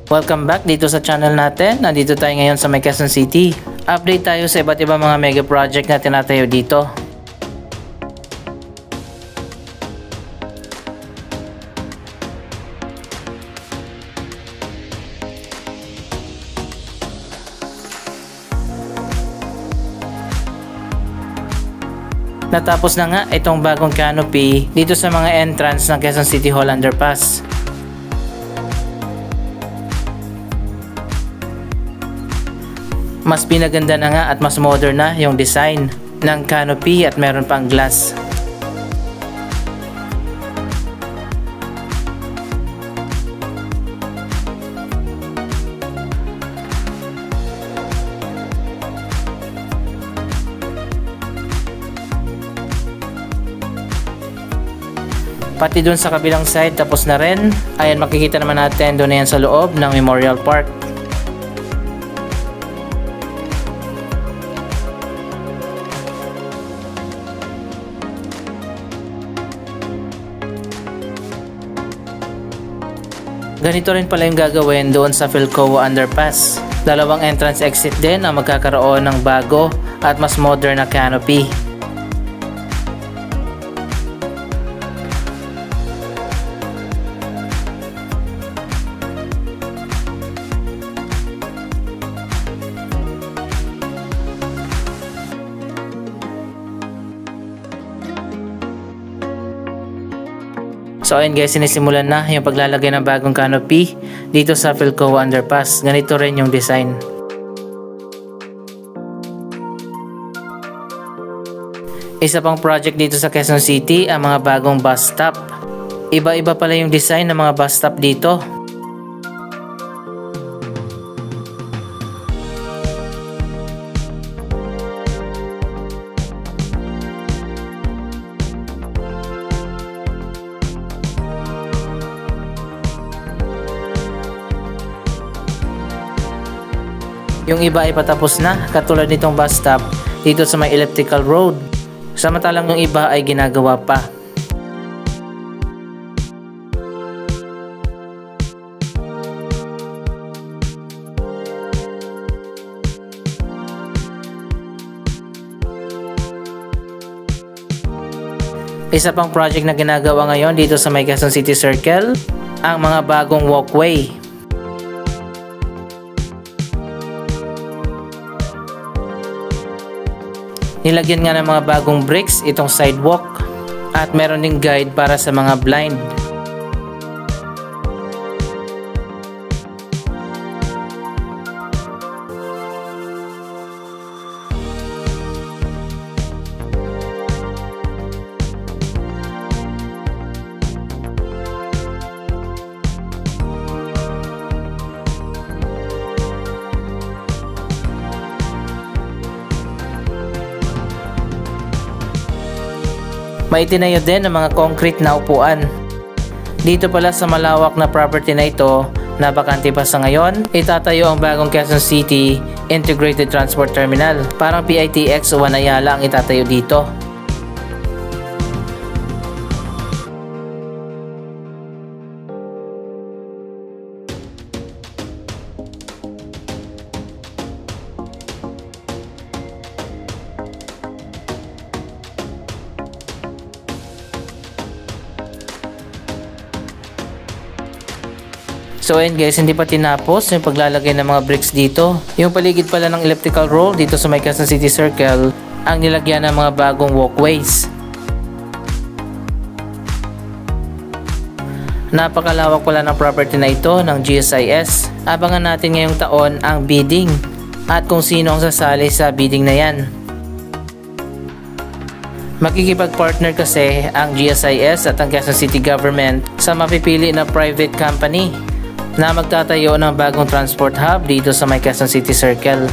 Welcome back dito sa channel natin. Nandito tayo ngayon sa may Quezon City. Update tayo sa iba't ibang mga mega project na tinatayo dito. Natapos na nga itong bagong canopy dito sa mga entrance ng Quezon City Hall Underpass. Mas pinaganda na nga at mas modern na yung design ng canopy at meron pang glass. Pati dun sa kabilang side tapos na rin. Ayan, makikita naman natin doon na yan sa loob ng Memorial Park. Ganito rin pala yung gagawin doon sa Philcoa Underpass. Dalawang entrance exit din ang magkakaroon ng bago at mas modern na canopy. So ayun guys, sinisimulan na yung paglalagay ng bagong canopy dito sa Philcoa Underpass. Ganito rin yung design. Isa pang project dito sa Quezon City ang mga bagong bus stop. Iba-iba pala yung design ng mga bus stop dito. Yung iba ay patapos na, katulad nitong bus stop dito sa may elliptical road. Samantalang yung iba ay ginagawa pa. Isa pang project na ginagawa ngayon dito sa may Quezon City Circle, ang mga bagong walkway. Nilagyan nga ng mga bagong bricks itong sidewalk at meron ding guide para sa mga blind. May itinayo din ng mga concrete na upuan. Dito pala sa malawak na property na ito na bakante pa sa ngayon, itatayo ang bagong Quezon City Integrated Transport Terminal. Parang PITX o One Ayala ang itatayo dito. So ayun guys, hindi pa tinapos yung paglalagay ng mga bricks dito. Yung paligid pala ng elliptical road dito sa may Quezon City Circle ang nilagyan ng mga bagong walkways. Napakalawak pala ng property na ito ng GSIS. Abangan natin ngayong taon ang bidding at kung sino ang sasali sa bidding na yan. Makikipag-partner kasi ang GSIS at ang Quezon City Government sa mapipili na private company na magtatayo ng bagong transport hub dito sa may Quezon City Circle.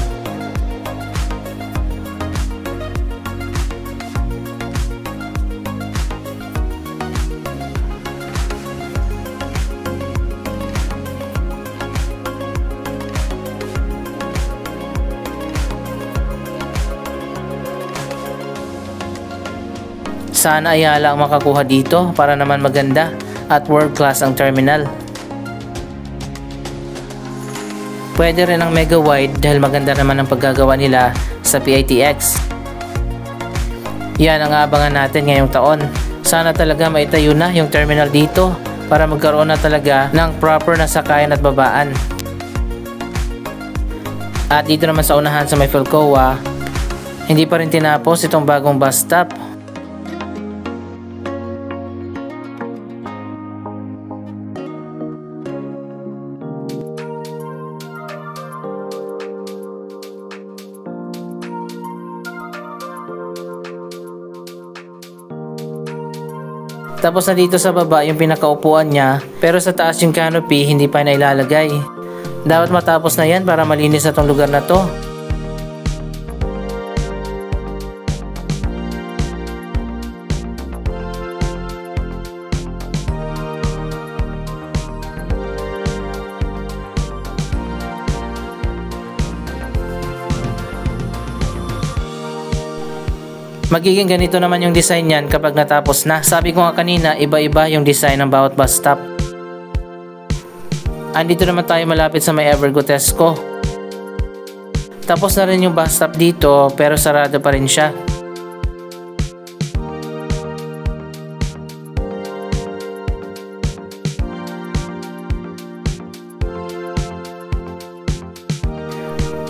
Sana Ayala ang makakuha dito para naman maganda at world class ang terminal. Pwede rin ang mega wide dahil maganda naman ang paggagawa nila sa PITX. Yan ang aabangan natin ngayong taon. Sana talaga maitayo na yung terminal dito para magkaroon na talaga ng proper na sakayan at babaan. At dito naman sa unahan sa may Philcoa, hindi pa rin tinapos itong bagong bus stop. Tapos na dito sa baba yung pinakaupuan niya, pero sa taas yung canopy hindi pa nailalagay. Dapat matapos na yan para malinis na tong lugar na to. Magiging ganito naman yung design niyan kapag natapos na. Sabi ko nga kanina, iba-iba yung design ng bawat bus stop. Andito naman tayo malapit sa may Evergotesco. Tapos na rin yung bus stop dito pero sarado pa rin siya.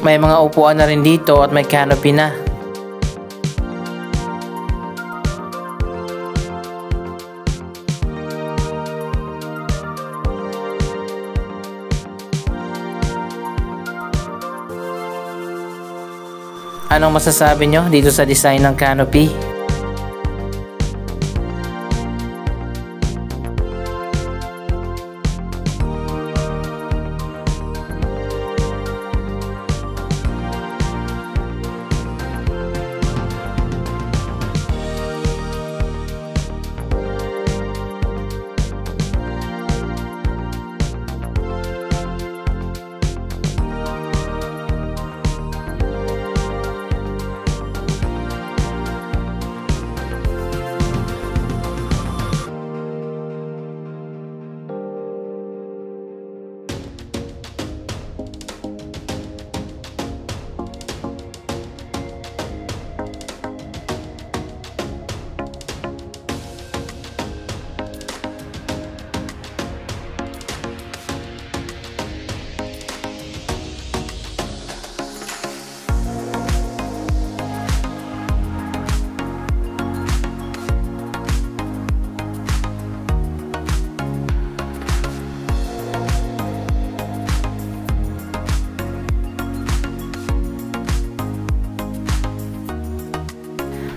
May mga upuan na rin dito at may canopy na. Anong masasabi nyo dito sa design ng canopy?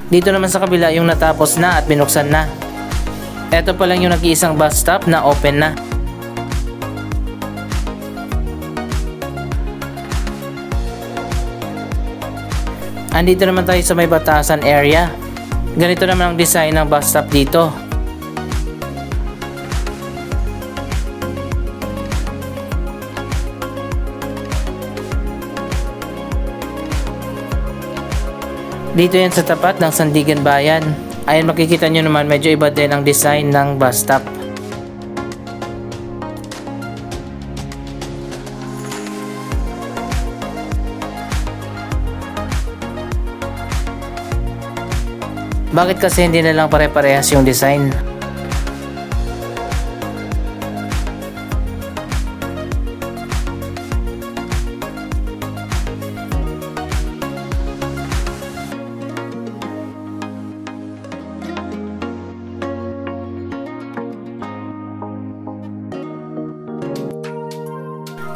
Dito naman sa kabila yung natapos na at binuksan na. Ito pa lang yung nag-iisang bus stop na open na. Andito naman tayo sa may Batasan area. Ganito naman ang design ng bus stop dito. Dito yan sa tapat ng Sandigan Bayan. Ayan, makikita nyo naman medyo iba din ang design ng bus stop. Bakit kasi hindi na lang pare-parehas yung design?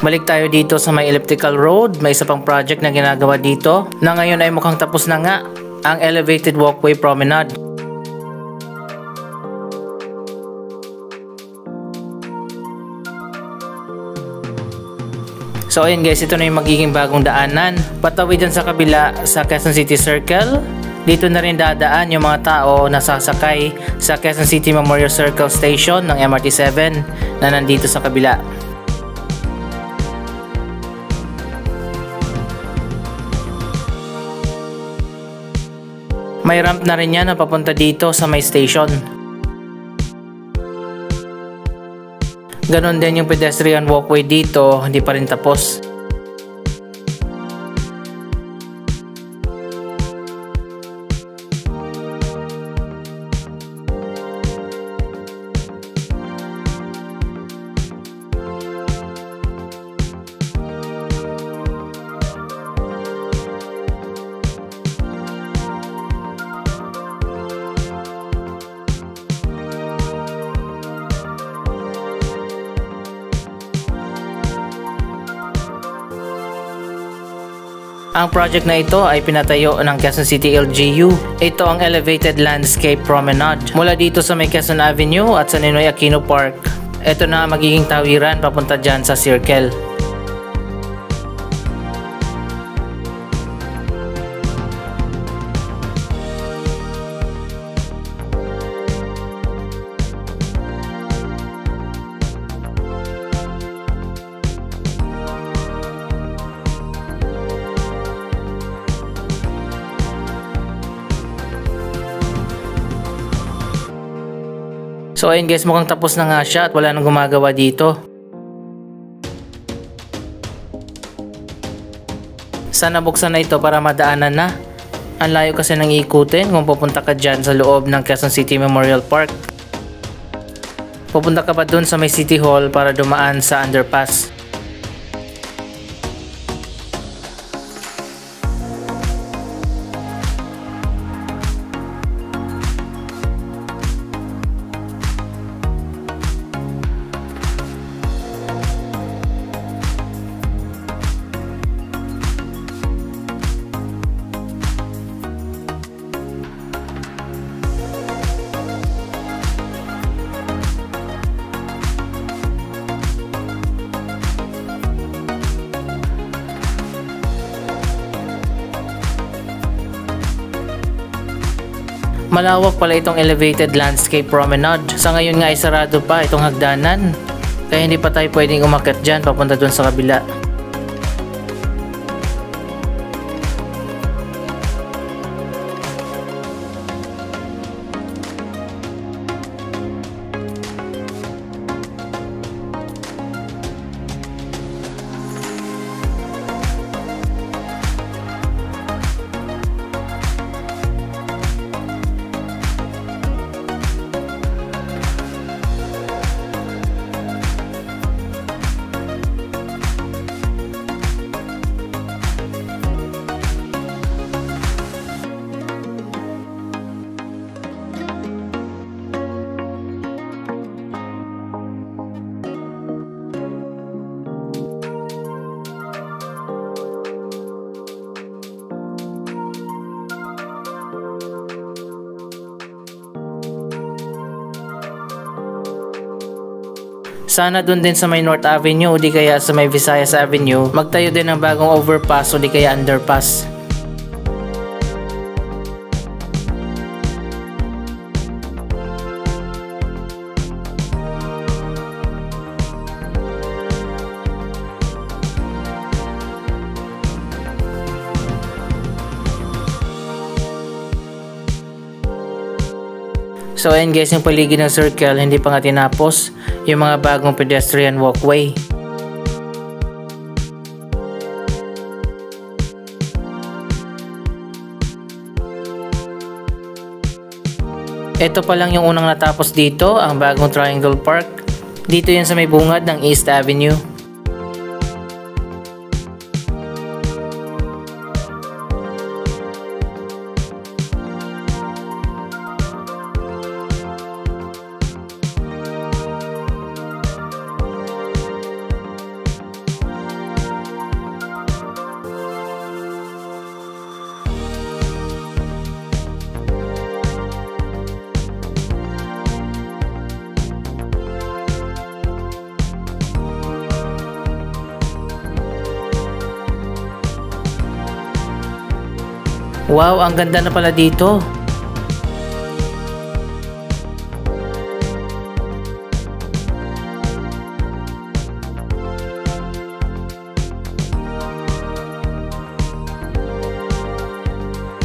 Balik tayo dito sa may elliptical road. May isa pang project na ginagawa dito na ngayon ay mukhang tapos na nga, ang elevated walkway promenade. So ayun guys, ito na yung magiging bagong daanan. Patawid dyan sa kabila sa Quezon City Circle. Dito na rin dadaan yung mga tao na sasakay sa Quezon City Memorial Circle Station ng MRT7 na nandito sa kabila. May ramp na rin yan na papunta dito sa may station. Ganon din yung pedestrian walkway dito, hindi pa rin tapos. Ang project na ito ay pinatayo ng Quezon City LGU. Ito ang Elevated Landscape Promenade. Mula dito sa may Quezon Avenue at sa Ninoy Aquino Park, ito na magiging tawiran papunta dyan sa Circle. So ayun guys, mukhang tapos na nga siya at wala nang gumagawa dito. Sana buksan na ito para madaanan na. Ang layo kasi nang iikutin kung pupunta ka dyan sa loob ng Quezon City Memorial Park. Pupunta ka pa dun sa may City Hall para dumaan sa underpass. Malawak pala itong Elevated Landscape Promenade. Sa ngayon nga ay sarado pa itong hagdanan. Kaya hindi pa tayo pwedeng umakyat dyan papunta dun sa kabila. Sana dun din sa may North Avenue o di kaya sa may Visayas Avenue, magtayo din ng bagong overpass o di kaya underpass. So ayan guys, yung paligid ng Circle hindi pa nga tinapos, yung mga bagong pedestrian walkway. Ito pa lang yung unang natapos dito, ang bagong Triangle Park. Dito yan sa may bungad ng East Avenue. Wow, ang ganda na pala dito.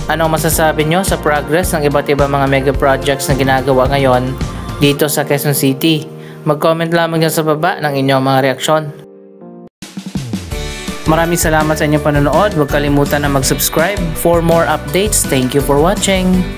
Ano masasabi nyo sa progress ng iba't ibang mga mega projects na ginagawa ngayon dito sa Quezon City? Mag-comment lamang dyan sa baba ng inyong mga reaksyon. Maraming salamat sa inyong panonood. Huwag kalimutan na mag-subscribe for more updates. Thank you for watching.